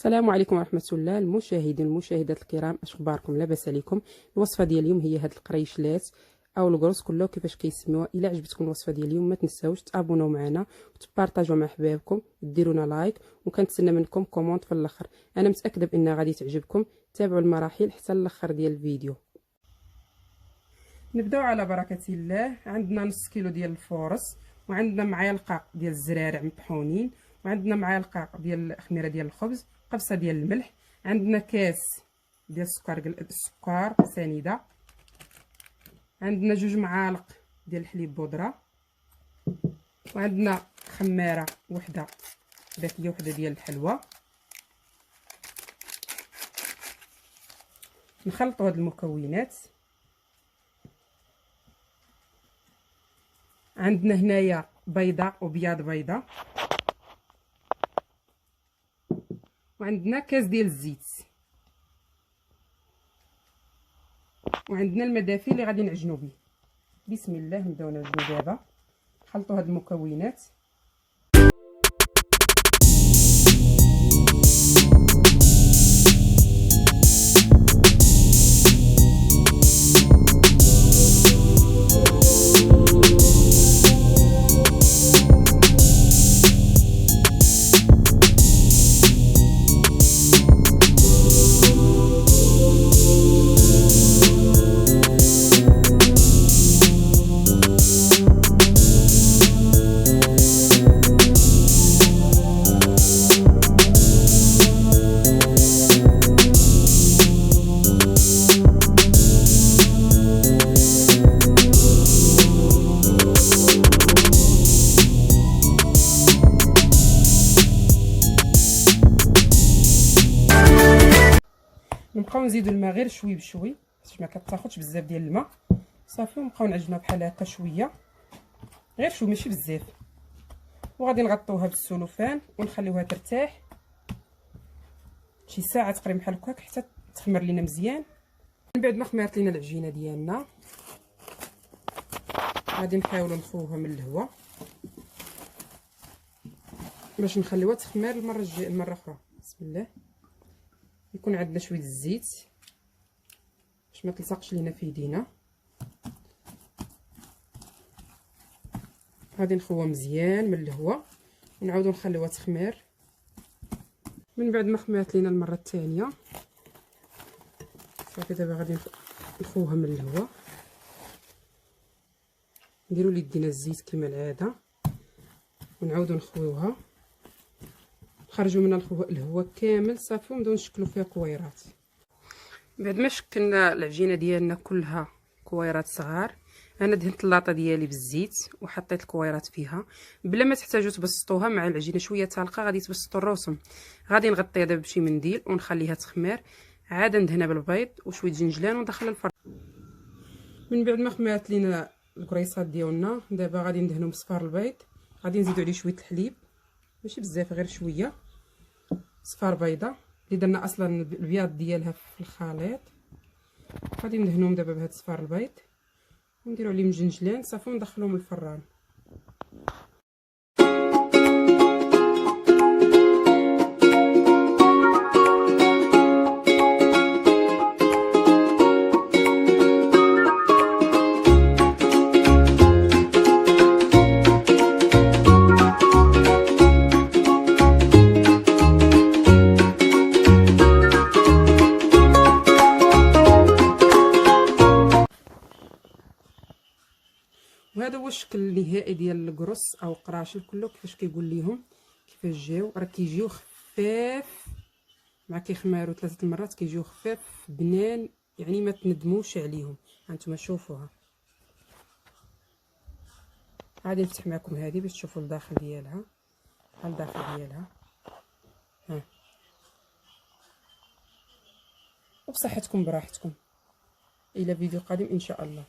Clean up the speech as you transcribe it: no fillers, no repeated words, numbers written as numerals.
السلام عليكم ورحمه الله. المشاهدين والمشاهدات الكرام، اش اخباركم؟ لاباس عليكم؟ الوصفه ديال اليوم هي هاد القريشلات او الكروس كله كيفاش كيسميوها. الا عجبتكم الوصفه ديال اليوم ما تنساوش تابوناو معنا وتبارطاجيو مع حبايبكم، ديرونا لايك، وكنتسنى منكم كومونت في الاخر. انا متاكده بانها غادي تعجبكم. تابعوا المراحل حتى الاخر ديال الفيديو. نبداو على بركه الله. عندنا نص كيلو ديال الفورص، وعندنا معلقه ديال الزرارع مطحونين، وعندنا معلقه ديال الخميره ديال الخبز، قبصه ديال الملح، عندنا كاس ديال السكر سنيده، عندنا 2 معالق ديال الحليب بودره، وعندنا خماره وحده باكيه وحده ديال الحلوى. نخلطوا هاد المكونات. عندنا هنايا بيضه وبياض بيضه، وعندنا كاس ديال الزيت، وعندنا المدافي اللي غادي نعجنوا به. بسم الله، نبداو نعجنوا دابا. نخلطوا هاد المكونات. نبقاو نزيدو الماء غير شوي بشوي باش ما كتاخذش بزاف ديال الماء. صافي، ونبقاو نعجنوها بحال هكا شويه، غير شوي ماشي بزاف. وغادي نغطيوها بالسلوفان ونخليوها ترتاح شي ساعه تقريبا بحال هكاك حتى تخمر لينا مزيان. من بعد ما خمرت لينا العجينه ديالنا غادي نحاولوا نخووها من الهواء باش نخليوها تخمر المره اخرى. بسم الله. يكون عندنا شويه الزيت باش ما تلصقش لينا في يدينا. غادي نخوها مزيان من الهواء ونعاودو نخليوها تخمر. من بعد ما خمرت لينا المره الثانيه صافي، دابا غادي نخوها من الهواء. نديرو ليدينا الزيت كما العاده ونعاودو نخويوها، نخرجوا منها الهواء كامل صافي، ونبداو نشكلوا فيها كويرات. بعد ما شكلنا العجينه ديالنا كلها كويرات صغار، انا دهنت اللاطه ديالي بالزيت وحطيت الكويرات فيها بلا ما تحتاجوا تبسطوها مع العجينه شويه طالقه. غادي تبسطوا الرسم. غادي نغطيها دابا بشي منديل ونخليها تخمر. عاد ندهنها بالبيض وشويه جنجلان وندخلها الفرن. من بعد ما خمرت لينا الكريصات ديالنا، دابا غادي ندهنوا بصفار البيض. غادي نزيدوا عليه شويه الحليب، ماشي بزاف غير شويه. صفار بيضه اللي درنا اصلا البياض ديالها في الخليط. غادي ندهنوهم دابا بهاد صفار البيض ونديرو عليهم جنجلان صافي، وندخلوهم الفران. وهذا هو الشكل النهائي ديال الكروس او قراشل كله. كيفاش كيقول ليهم كيفاش جاو، راه كيجيو خفاف مع كيخمروا 3 المرات، كيجيو خفاف بنان، يعني ما تندموش عليهم. هانتوما شوفوها. غادي نفتح معكم هذه باش تشوفوا الداخل ديالها، بحال الداخل ديالها. ها، وبصحتكم براحتكم. الى فيديو قادم ان شاء الله.